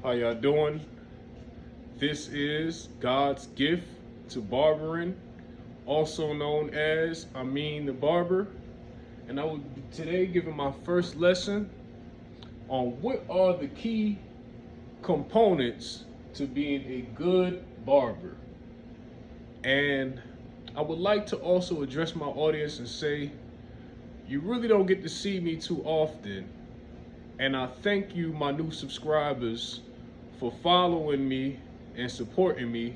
How y'all doing? This is God's gift to barbering, also known as the Barber. And I will be today giving my first lesson on what are the key components to being a good barber. And I would like to also address my audience and say, you really don't get to see me too often. And I thank you, my new subscribers, for following me and supporting me.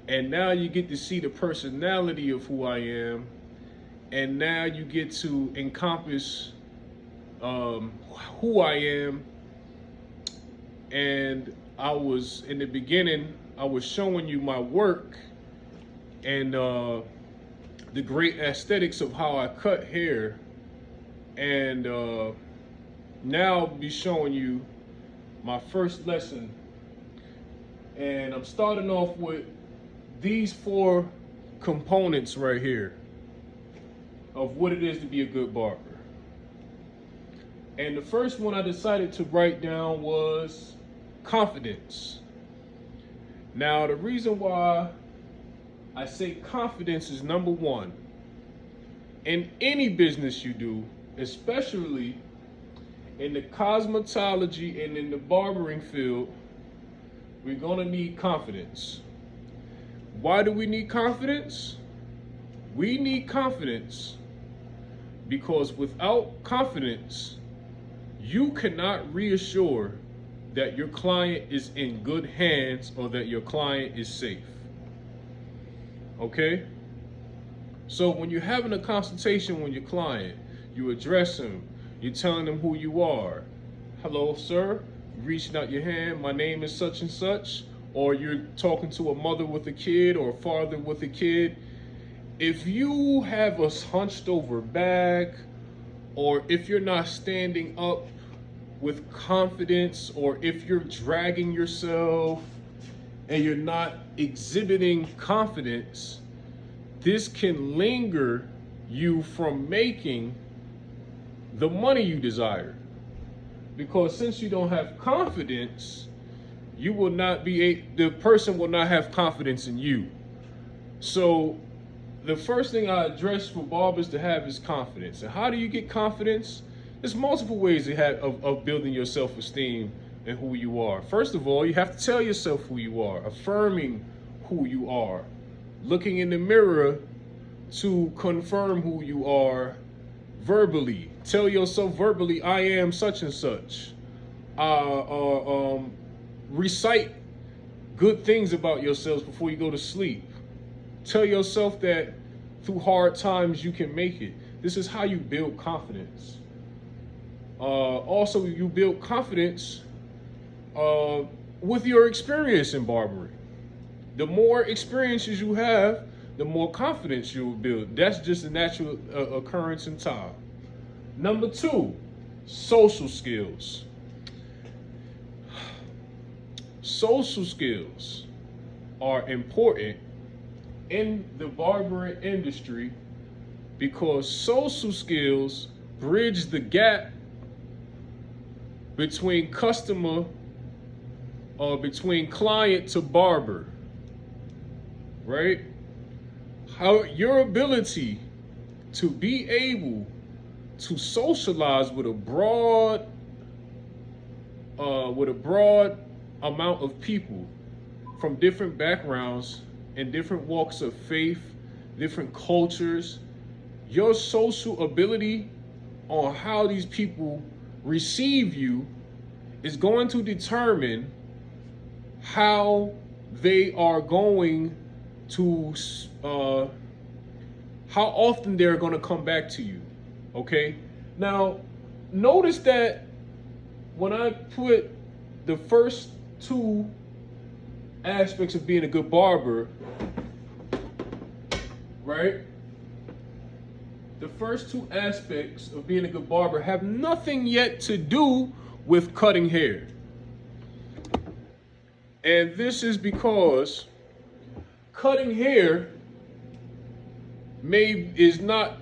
And now you get to see the personality of who I am. And now you get to encompass who I am. And in the beginning, I was showing you my work and the great aesthetics of how I cut hair. And now I'll be showing you my first lesson. And I'm starting off with these 4 components right here of what it is to be a good barber. And the first one I decided to write down was confidence. Now, the reason why I say confidence is number 1. In any business you do, especially in the cosmetology and in the barbering field, we're gonna need confidence. Why do we need confidence? We need confidence because without confidence, you cannot reassure that your client is in good hands or that your client is safe. Okay? So when you're having a consultation with your client, you address them, you're telling them who you are. Hello, sir. You're reaching out your hand. My name is such and such. Or you're talking to a mother with a kid or a father with a kid. If you have a hunched over back, or if you're not standing up with confidence, or if you're dragging yourself and you're not exhibiting confidence, this can linger you from making the money you desire. Because since you don't have confidence, you will not be the person will not have confidence in you. So the first thing I address for barbers to have is confidence. And how do you get confidence? There's multiple ways of building your self-esteem and who you are. First of all, you have to tell yourself who you are, affirming who you are, looking in the mirror to confirm who you are verbally. Tell yourself verbally, I am such and such. Recite good things about yourselves before you go to sleep. Tell yourself that through hard times you can make it. This is how you build confidence. Also, you build confidence with your experience in barbering. The more experiences you have, the more confidence you will build. That's just a natural occurrence in time. Number 2, social skills. Social skills are important in the barbering industry because social skills bridge the gap between between client to barber, right? How your ability to be able to socialize with a broad amount of people from different backgrounds and different walks of faith, different cultures, your social ability on how these people receive you is going to determine how they are going to, how often they're going to come back to you. Okay? Now, notice that when I put the first 2 aspects of being a good barber, right? The first 2 aspects of being a good barber have nothing yet to do with cutting hair. And this is because cutting hair is not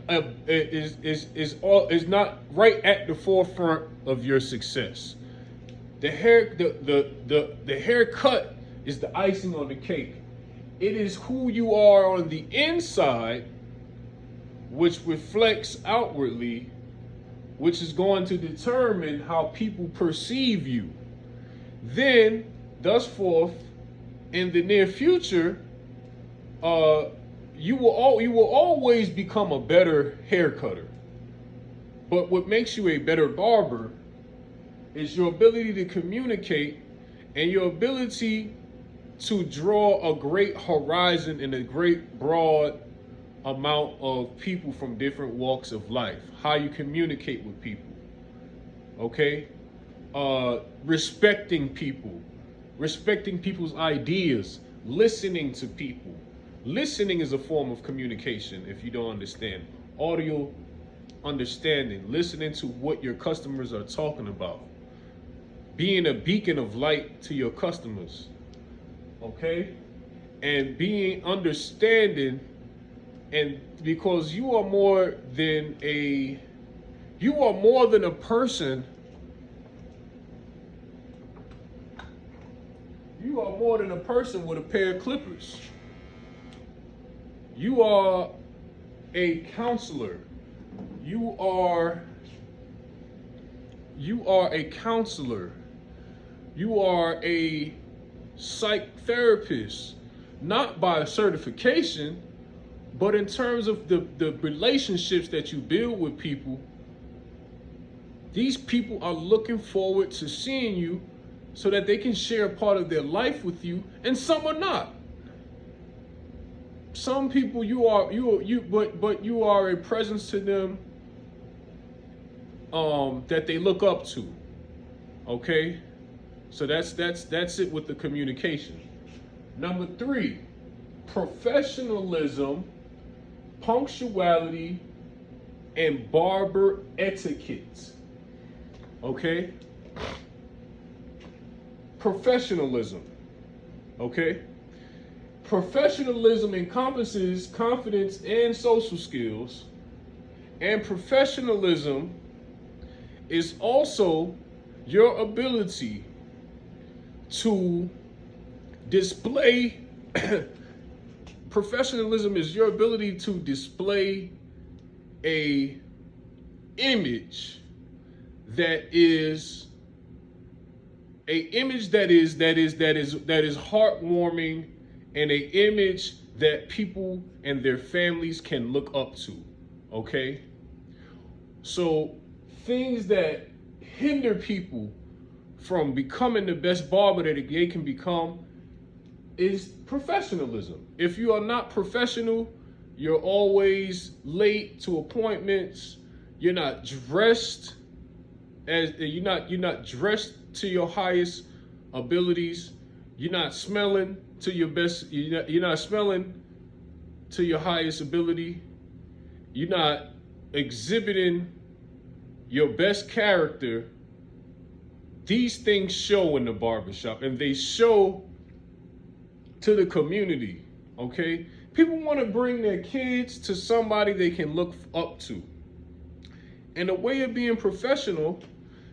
right at the forefront of your success. The haircut is the icing on the cake. It is who you are on the inside, which reflects outwardly, which is going to determine how people perceive you. Then, thus forth, in the near future, you will always become a better hair cutter. But what makes you a better barber is your ability to communicate and your ability to draw a great horizon and a great broad amount of people from different walks of life. How you communicate with people. Okay? Respecting people. Respecting people's ideas. Listening to people. Listening is a form of communication, if you don't understand. Audio understanding, listening to what your customers are talking about, being a beacon of light to your customers, okay? And being understanding, and because you are more than a person. You are more than a person with a pair of clippers. You are a counselor. You are a counselor. You are a psych therapist, not by certification, but in terms of the relationships that you build with people. These people are looking forward to seeing you so that they can share a part of their life with you, and some are not. Some people but you are a presence to them that they look up to. Okay? So that's it with the communication. Number 3, professionalism, punctuality, and barber etiquette. Okay? Professionalism. Okay? Professionalism encompasses confidence and social skills, and professionalism is also your ability to display professionalism is your ability to display a image that is heartwarming, and an image that people and their families can look up to. Okay? So things that hinder people from becoming the best barber that they can become is professionalism. If you are not professional, you're always late to appointments. You're not dressed dressed to your highest abilities. You're not smelling to your best. You're not smelling to your highest ability. You're not exhibiting your best character. These things show in the barbershop, and they show to the community. Okay? People want to bring their kids to somebody they can look up to. And a way of being professional.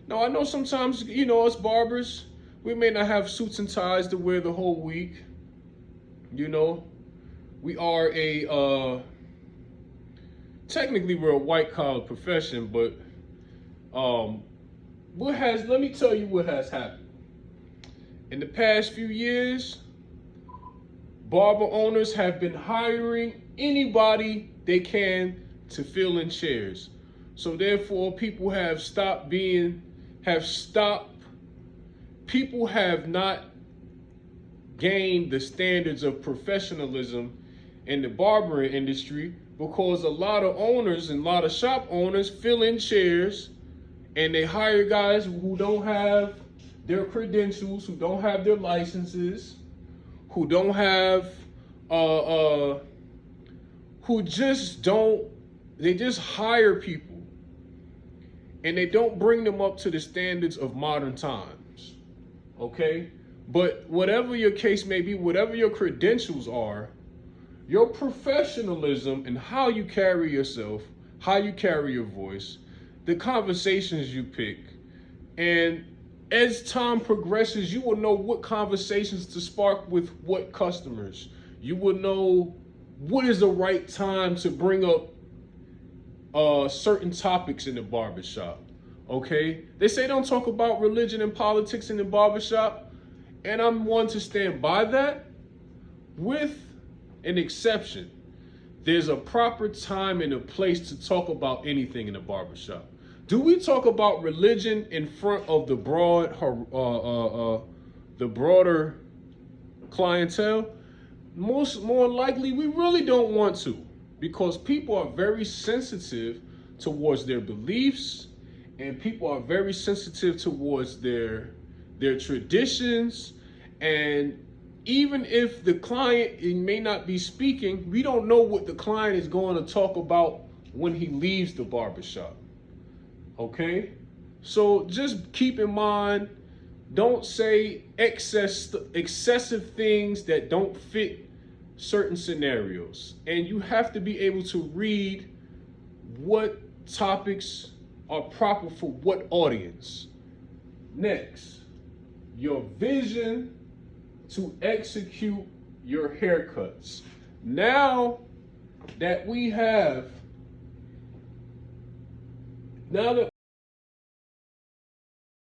Now, I know sometimes, us barbers, we may not have suits and ties to wear the whole week. We are technically we're a white collar profession, but let me tell you what has happened. In the past few years, barber owners have been hiring anybody they can to fill in chairs. So therefore, people have not gained the standards of professionalism in the barbering industry, because a lot of owners and a lot of shop owners fill in chairs and they hire guys who don't have their credentials, who don't have their licenses, who don't have, they just hire people and they don't bring them up to the standards of modern times. Okay? But whatever your case may be, whatever your credentials are, your professionalism and how you carry yourself, how you carry your voice, the conversations you pick, and As time progresses, you will know what conversations to spark with what customers. You will know what is the right time to bring up certain topics in the barbershop. Okay? They say don't talk about religion and politics in the barbershop, and I'm one to stand by that, with an exception. There's a proper time and a place to talk about anything in the barbershop. Do we talk about religion in front of the broader clientele? More likely, we really don't want to, because people are very sensitive towards their beliefs, and people are very sensitive towards their traditions. And even if the client may not be speaking, we don't know what the client is going to talk about when he leaves the barbershop. Okay? So just keep in mind, don't say excessive things that don't fit certain scenarios. And you have to be able to read what topics are proper for what audience. Next, your vision to execute your haircuts. Now that